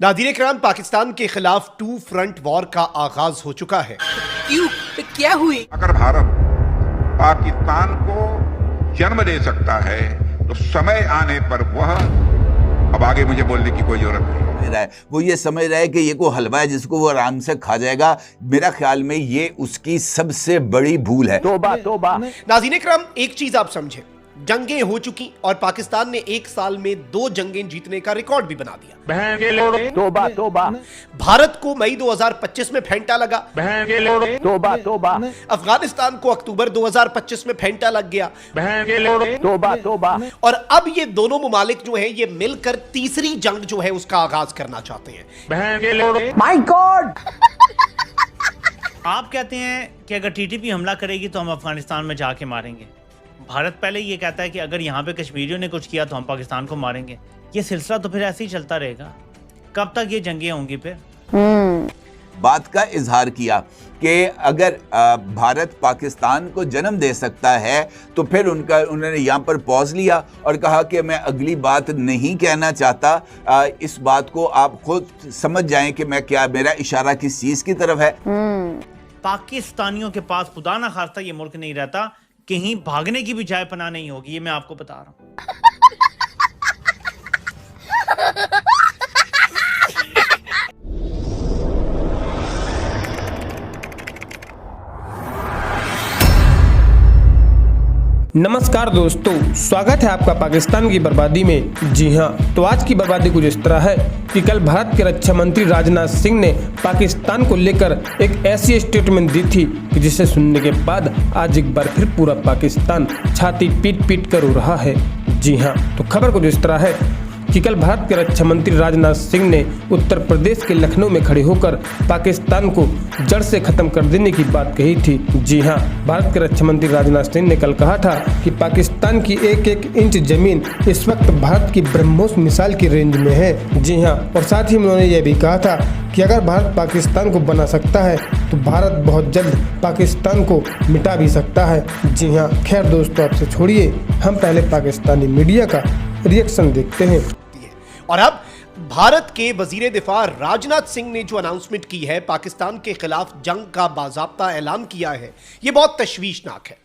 नाज़रीन इकराम, पाकिस्तान के खिलाफ टू फ्रंट वॉर का आगाज हो चुका है। क्यों? क्या हुई? अगर भारत पाकिस्तान को जन्म दे सकता है तो समय आने पर वह, अब आगे मुझे बोलने की कोई जरूरत नहीं, वो ये समझ रहा है कि ये कोई हलवा है जिसको वो आराम से खा जाएगा। मेरा ख्याल में ये उसकी सबसे बड़ी भूल है। तौबा तौबा। नाज़रीन इकराम, एक चीज आप समझे, जंगें हो चुकी और पाकिस्तान ने एक साल में 2 जंगें जीतने का रिकॉर्ड भी बना दिया। तौबा तौबा। भारत को मई 2025 में फेंटा लगा। तौबा तौबा। अफगानिस्तान को अक्टूबर 2025 में फेंटा लग गया। तौबा तौबा। और अब ये दोनों मुमालिक जो हैं ये मिलकर तीसरी जंग जो है उसका आगाज करना चाहते हैं। My God. आप कहते हैं कि अगर टीटीपी हमला करेगी तो हम अफगानिस्तान में जाके मारेंगे। भारत पहले ये कहता है कि अगर यहाँ पे कश्मीरियों ने कुछ किया तो हम पाकिस्तान को मारेंगे। ये सिलसिला तो फिर ऐसे ही चलता रहेगा। कब तक ये जंगें होंगी? फिर बात का इजहार किया कि अगर भारत पाकिस्तान को जन्म दे सकता है तो फिर उन्होंने यहाँ पर पॉज लिया और कहा कि मैं अगली बात नहीं कहना चाहता। इस बात को आप खुद समझ जाएं कि मैं क्या, मेरा इशारा किस चीज की तरफ है। पाकिस्तानियों के पास खुदा ना खास्ता ये मुल्क नहीं रहता, कहीं भागने की भी जाए पनाह नहीं होगी। ये मैं आपको बता रहा हूं। नमस्कार दोस्तों, स्वागत है आपका पाकिस्तान की बर्बादी में। जी हां, तो आज की बर्बादी कुछ इस तरह है कि कल भारत के रक्षा मंत्री राजनाथ सिंह ने पाकिस्तान को लेकर एक ऐसी स्टेटमेंट दी थी कि जिसे सुनने के बाद आज एक बार फिर पूरा पाकिस्तान छाती पीट पीट कर रो रहा है। जी हां, तो खबर कुछ इस तरह है कि कल भारत के रक्षा मंत्री राजनाथ सिंह ने उत्तर प्रदेश के लखनऊ में खड़े होकर पाकिस्तान को जड़ से खत्म कर देने की बात कही थी। जी हां, भारत के रक्षा मंत्री राजनाथ सिंह ने कल कहा था कि पाकिस्तान की एक एक इंच जमीन इस वक्त भारत की ब्रह्मोस मिसाइल की रेंज में है। जी हां, और साथ ही उन्होंने यह भी कहा था कि अगर भारत पाकिस्तान को बना सकता है तो भारत बहुत जल्द पाकिस्तान को मिटा भी सकता है। जी हाँ, खैर दोस्तों, आपसे छोड़िए, हम पहले पाकिस्तानी मीडिया का रिएक्शन देखते हैं। और अब भारत के वजीर दिफा राजनाथ सिंह ने जो अनाउंसमेंट की है, पाकिस्तान के खिलाफ जंग का बाज़ाब्ता ऐलान किया है, यह बहुत तशवीशनाक है।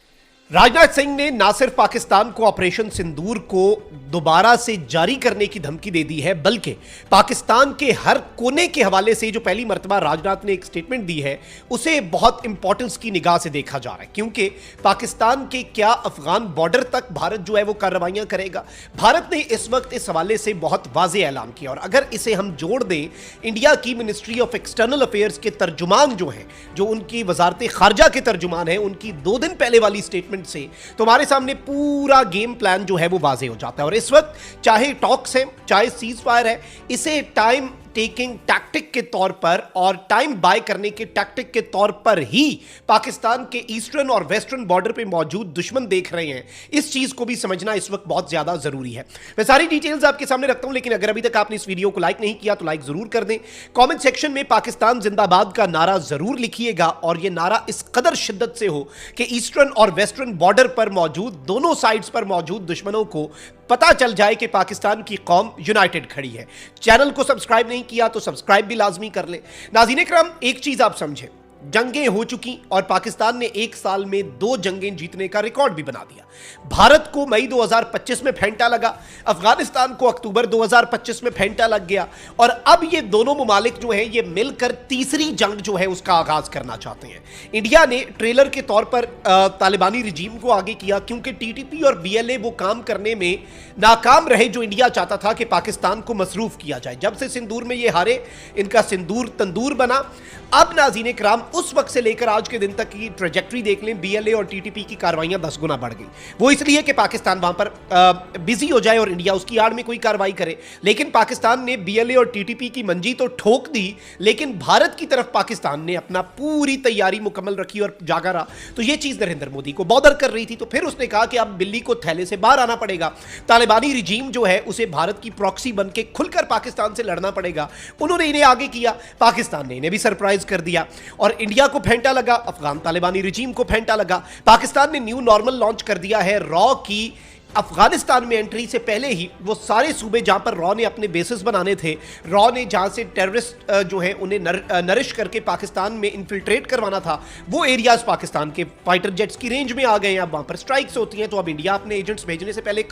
राजनाथ सिंह ने ना सिर्फ पाकिस्तान को ऑपरेशन सिंदूर को दोबारा से जारी करने की धमकी दे दी है, बल्कि पाकिस्तान के हर कोने के हवाले से जो पहली मर्तबा राजनाथ ने एक स्टेटमेंट दी है उसे बहुत इंपॉर्टेंस की निगाह से देखा जा रहा है, क्योंकि पाकिस्तान के क्या अफगान बॉर्डर तक भारत जो है वो कार्रवाइयां करेगा। भारत ने इस वक्त इस हवाले से बहुत वाज़े ऐलान किया, और अगर इसे हम जोड़ दें इंडिया की मिनिस्ट्री ऑफ एक्सटर्नल अफेयर्स के तर्जुमान जो हैं, जो उनकी वजारत खारजा के तर्जुमान हैं, उनकी 2 दिन पहले वाली स्टेटमेंट से तो हमारे सामने पूरा गेम प्लान जो है वो वाज़े हो जाता है। और इस वक्त चाहे टॉक्स है, चाहे सीज फायर है, इसे टाइम टेकिंग टैक्टिक के तौर पर और टाइम बाय करने के टैक्टिक के तौर पर ही पाकिस्तान के ईस्टर्न और वेस्टर्न बॉर्डर पे मौजूद दुश्मन देख रहे हैं। इस चीज को भी समझना इस वक्त बहुत ज्यादा जरूरी है। मैं सारी डिटेल्स आपके सामने रखता हूं, लेकिन अगर अभी तक आपने इस वीडियो को लाइक नहीं किया तो लाइक जरूर कर दें। कमेंट सेक्शन में पाकिस्तान जिंदाबाद का नारा जरूर लिखिएगा, और यह नारा इस कदर शिद्दत से हो कि ईस्टर्न और वेस्टर्न बॉर्डर पर मौजूद दोनों साइड्स पर मौजूद दुश्मनों को पता चल जाए कि पाकिस्तान की कौम यूनाइटेड खड़ी है। चैनल को सब्सक्राइब नहीं किया तो सब्सक्राइब भी लाजमी कर ले। नाज़रीन इकराम, एक चीज आप समझे, जंगें हो चुकी और पाकिस्तान ने एक साल में 2 जंगें जीतने का रिकॉर्ड भी बना दिया। भारत को मई 2025 में फेंटा लगा, अफगानिस्तान को अक्टूबर 2025 में फेंटा लग गया, और अब ये दोनों मुमालिक जो हैं ये मिलकर तीसरी जंग जो है उसका आगाज करना चाहते हैं। इंडिया ने ट्रेलर के तौर पर तालिबानी रिजीम को आगे किया, क्योंकि टीटीपी और बीएलए वो काम करने में नाकाम रहे जो इंडिया चाहता था कि पाकिस्तान को मसरूफ किया जाए। जब से सिंदूर में ये हारे, इनका सिंदूर तंदूर बना। अब नाज़रीन इकराम, उस वक्त से लेकर आज के दिन तक की ट्रेजेक्टरी देख लें, बीएलए और टीटीपी की कार्रवाइयां 10 गुना बढ़ गई। वो इसलिए कि पाकिस्तान वहां पर बिजी हो जाए और इंडिया उसकी आड़ में कोई कार्रवाई करे। लेकिन पाकिस्तान ने बीएलए और टीटीपी की मंजी तो ठोक दी, लेकिन भारत की तरफ पाकिस्तान ने अपना पूरी तैयारी मुकम्मल रखी और जागा रहा। तो ये चीज नरेंद्र मोदी को बॉदर कर रही थी, तो फिर उसने कहा कि अब बिल्ली को थैले से बाहर आना पड़ेगा। तालिबानी रिजीम जो है उसे भारत की प्रॉक्सी बन के खुलकर पाकिस्तान से लड़ना पड़ेगा। उन्होंने इन्हें आगे किया, पाकिस्तान ने इन्हें भी सरप्राइज कर दिया, और इंडिया को फेंटा लगा, अफगान तालिबानी रिजीम को फेंटा लगा। पाकिस्तान ने न्यू नॉर्मल लॉन्च कर दिया है, रॉ की अफगानिस्तान में एंट्री से पहले ही वो सारे सूबे जहां पर रॉ ने अपने बेसिस बनाने थे, रॉ ने जहां से टेररिस्ट जो है उन्हें नरिश करके पाकिस्तान में इन्फिल्ट्रेट करवाना था, वो एरियाज पाकिस्तान के फाइटर जेट्स की रेंज में आ गए हैं। अब वहां पर स्ट्राइक्स होती हैं, तो अब इंडिया अपने एजेंट्स भेजने से पहले